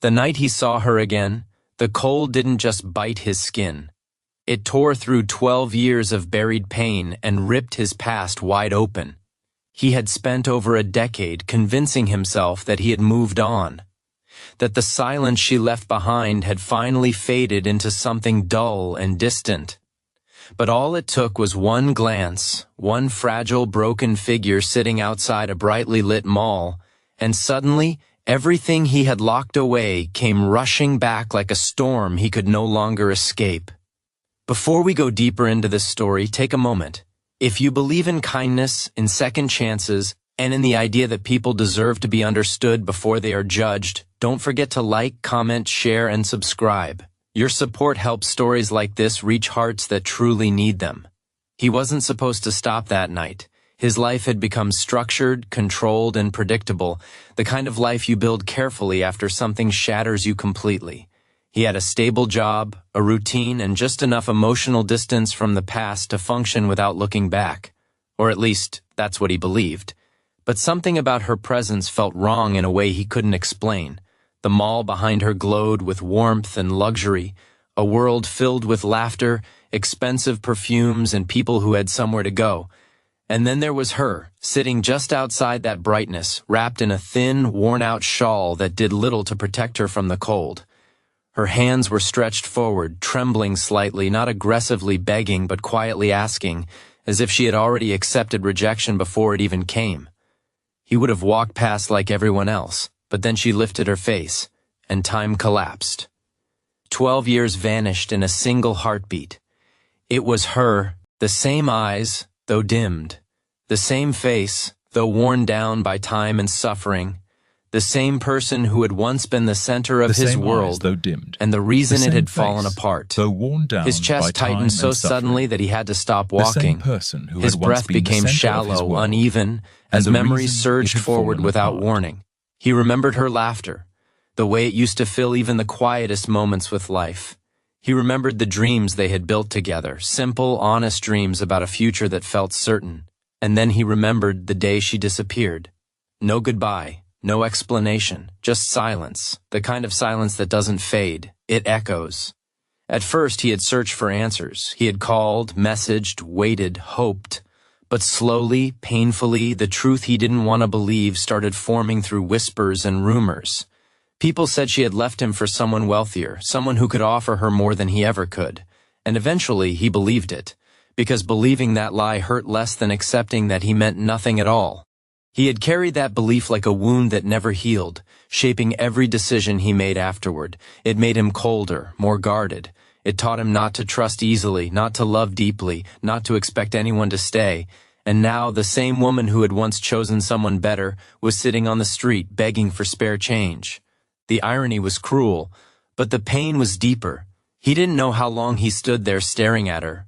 The night he saw her again, the cold didn't just bite his skin. It tore through 12 years of buried pain and ripped his past wide open. He had spent over a decade convincing himself that he had moved on, that the silence she left behind had finally faded into something dull and distant. But all it took was one glance, one fragile, broken figure sitting outside a brightly lit mall, and suddenly everything he had locked away came rushing back like a storm he could no longer escape. Before we go deeper into this story, take a moment. If you believe in kindness, in second chances, and in the idea that people deserve to be understood before they are judged, don't forget to like, comment, share, and subscribe. Your support helps stories like this reach hearts that truly need them. He wasn't supposed to stop that night. His life had become structured, controlled, and predictable, the kind of life you build carefully after something shatters you completely. He had a stable job, a routine, and just enough emotional distance from the past to function without looking back. Or at least, that's what he believed. But something about her presence felt wrong in a way he couldn't explain. The mall behind her glowed with warmth and luxury, a world filled with laughter, expensive perfumes, and people who had somewhere to go. And then there was her, sitting just outside that brightness, wrapped in a thin, worn-out shawl that did little to protect her from the cold. Her hands were stretched forward, trembling slightly, not aggressively begging, but quietly asking, as if she had already accepted rejection before it even came. He would have walked past like everyone else, but then she lifted her face, and time collapsed. 12 years vanished in a single heartbeat. It was her, the same eyes, though dimmed, the same face, though worn down by time and suffering, the same person who had once been the center of his world, and the reason it had fallen apart. His chest tightened so suddenly that he had to stop walking. His breath became shallow, uneven, as memories surged forward without warning. He remembered her laughter, the way it used to fill even the quietest moments with life. He remembered the dreams they had built together, simple, honest dreams about a future that felt certain. And then he remembered the day she disappeared. No goodbye. No explanation, just silence, the kind of silence that doesn't fade, it echoes. At first he had searched for answers. He had called, messaged, waited, hoped. But slowly, painfully, the truth he didn't want to believe started forming through whispers and rumors. People said she had left him for someone wealthier, someone who could offer her more than he ever could. And eventually he believed it, because believing that lie hurt less than accepting that he meant nothing at all. He had carried that belief like a wound that never healed, shaping every decision he made afterward. It made him colder, more guarded. It taught him not to trust easily, not to love deeply, not to expect anyone to stay. And now the same woman who had once chosen someone better was sitting on the street begging for spare change. The irony was cruel, but the pain was deeper. He didn't know how long he stood there staring at her.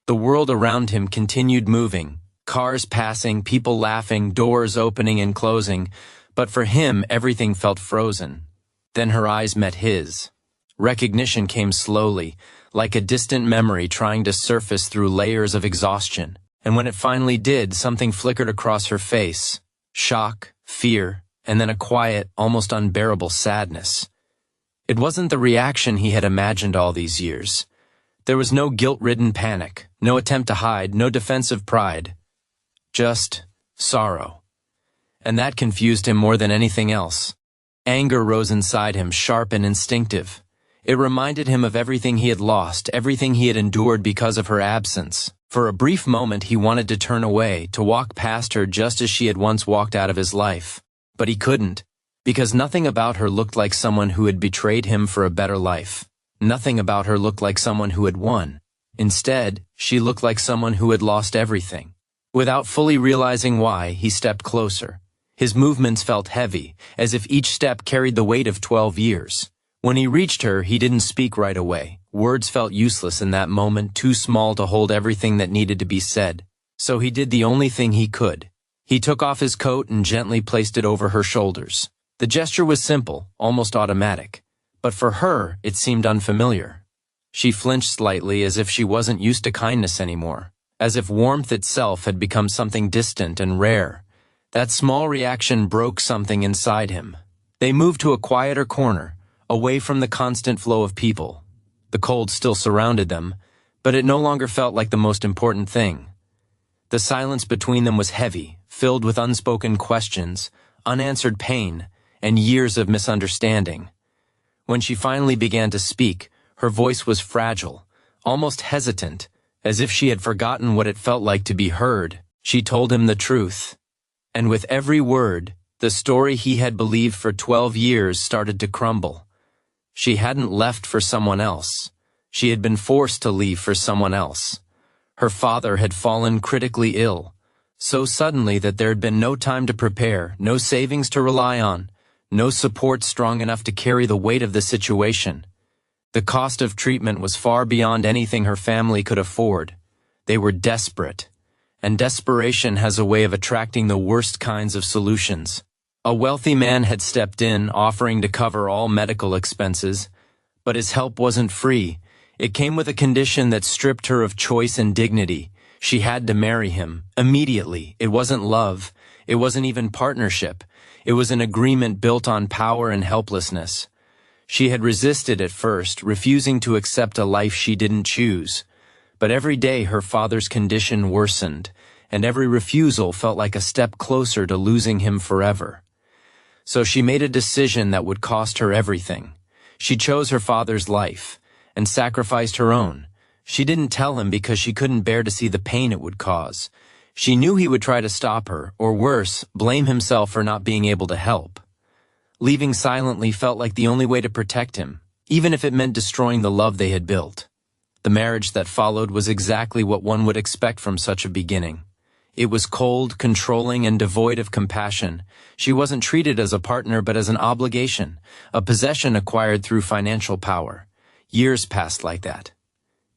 The world around him continued moving. Cars passing, people laughing, doors opening and closing, but for him everything felt frozen. Then her eyes met his. Recognition came slowly, like a distant memory trying to surface through layers of exhaustion, and when it finally did, something flickered across her face. Shock, fear, and then a quiet, almost unbearable sadness. It wasn't the reaction he had imagined all these years. There was no guilt-ridden panic, no attempt to hide, no defensive pride. Just sorrow. And that confused him more than anything else. Anger rose inside him, sharp and instinctive. It reminded him of everything he had lost, everything he had endured because of her absence. For a brief moment he wanted to turn away, to walk past her just as she had once walked out of his life. But he couldn't, because nothing about her looked like someone who had betrayed him for a better life. Nothing about her looked like someone who had won. Instead, she looked like someone who had lost everything. Without fully realizing why, he stepped closer. His movements felt heavy, as if each step carried the weight of 12 years. When he reached her, he didn't speak right away. Words felt useless in that moment, too small to hold everything that needed to be said. So he did the only thing he could. He took off his coat and gently placed it over her shoulders. The gesture was simple, almost automatic. But for her, it seemed unfamiliar. She flinched slightly, as if she wasn't used to kindness anymore. As if warmth itself had become something distant and rare. That small reaction broke something inside him. They moved to a quieter corner, away from the constant flow of people. The cold still surrounded them, but it no longer felt like the most important thing. The silence between them was heavy, filled with unspoken questions, unanswered pain, and years of misunderstanding. When she finally began to speak, her voice was fragile, almost hesitant, as if she had forgotten what it felt like to be heard. She told him the truth. And with every word, the story he had believed for 12 years started to crumble. She hadn't left for someone else. She had been forced to leave for someone else. Her father had fallen critically ill, so suddenly that there had been no time to prepare, no savings to rely on, no support strong enough to carry the weight of the situation. The cost of treatment was far beyond anything her family could afford. They were desperate, and desperation has a way of attracting the worst kinds of solutions. A wealthy man had stepped in, offering to cover all medical expenses, but his help wasn't free. It came with a condition that stripped her of choice and dignity. She had to marry him, immediately. It wasn't love. It wasn't even partnership. It was an agreement built on power and helplessness. She had resisted at first, refusing to accept a life she didn't choose. But every day her father's condition worsened, and every refusal felt like a step closer to losing him forever. So she made a decision that would cost her everything. She chose her father's life, and sacrificed her own. She didn't tell him because she couldn't bear to see the pain it would cause. She knew he would try to stop her, or worse, blame himself for not being able to help. Leaving silently felt like the only way to protect him, even if it meant destroying the love they had built. The marriage that followed was exactly what one would expect from such a beginning. It was cold, controlling, and devoid of compassion. She wasn't treated as a partner but as an obligation, a possession acquired through financial power. Years passed like that.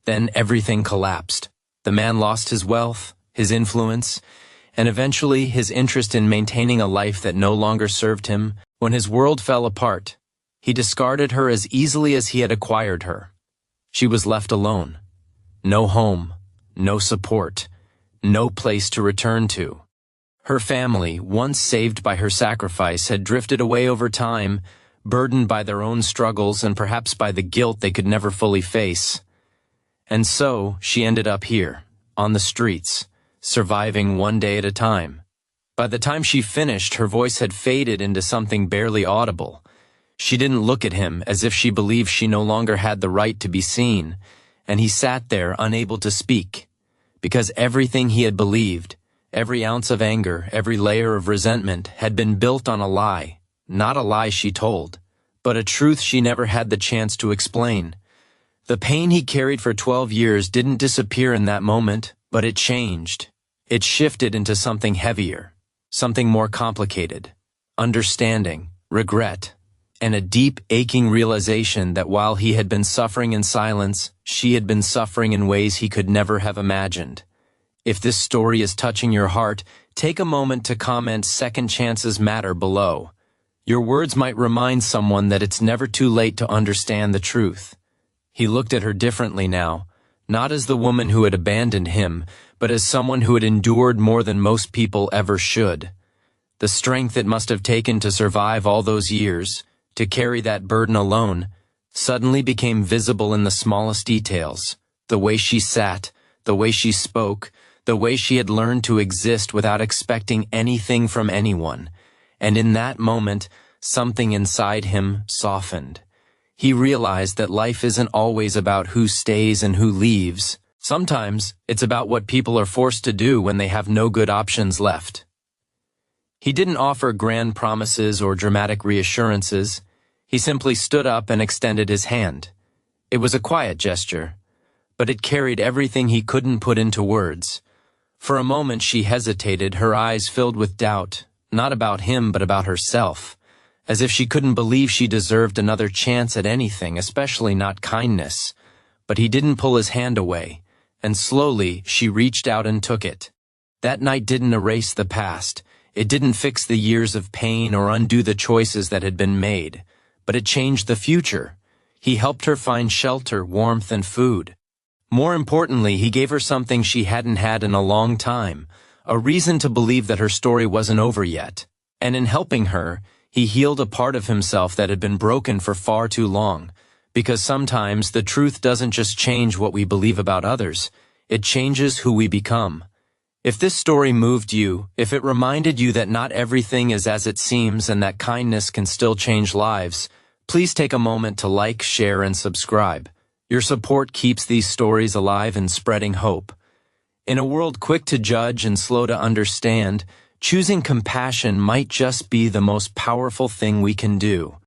Then everything collapsed. The man lost his wealth, his influence, and eventually his interest in maintaining a life that no longer served him. When his world fell apart, he discarded her as easily as he had acquired her. She was left alone. No home, no support, no place to return to. Her family, once saved by her sacrifice, had drifted away over time, burdened by their own struggles and perhaps by the guilt they could never fully face. And so she ended up here, on the streets, surviving one day at a time. By the time she finished, her voice had faded into something barely audible. She didn't look at him, as if she believed she no longer had the right to be seen, and he sat there unable to speak, because everything he had believed, every ounce of anger, every layer of resentment, had been built on a lie. Not a lie she told, but a truth she never had the chance to explain. The pain he carried for 12 years didn't disappear in that moment, but it changed. It shifted into something heavier, something more complicated, understanding, regret, and a deep, aching realization that while he had been suffering in silence, she had been suffering in ways he could never have imagined. If this story is touching your heart, take a moment to comment "Second chances matter" below. Your words might remind someone that it's never too late to understand the truth. He looked at her differently now, not as the woman who had abandoned him, but as someone who had endured more than most people ever should. The strength it must have taken to survive all those years, to carry that burden alone, suddenly became visible in the smallest details. The way she sat, the way she spoke, the way she had learned to exist without expecting anything from anyone. And in that moment, something inside him softened. He realized that life isn't always about who stays and who leaves. Sometimes, it's about what people are forced to do when they have no good options left. He didn't offer grand promises or dramatic reassurances. He simply stood up and extended his hand. It was a quiet gesture, but it carried everything he couldn't put into words. For a moment she hesitated, her eyes filled with doubt, not about him but about herself, as if she couldn't believe she deserved another chance at anything, especially not kindness. But he didn't pull his hand away, and slowly she reached out and took it. That night didn't erase the past. It didn't fix the years of pain or undo the choices that had been made, but it changed the future. He helped her find shelter, warmth, and food. More importantly, he gave her something she hadn't had in a long time, a reason to believe that her story wasn't over yet. And in helping her, He healed a part of himself that had been broken for far too long. Because sometimes the truth doesn't just change what we believe about others, it changes who we become. If this story moved you, if it reminded you that not everything is as it seems and that kindness can still change lives, please take a moment to like, share, and subscribe. Your support keeps these stories alive and spreading hope. In a world quick to judge and slow to understand, choosing compassion might just be the most powerful thing we can do.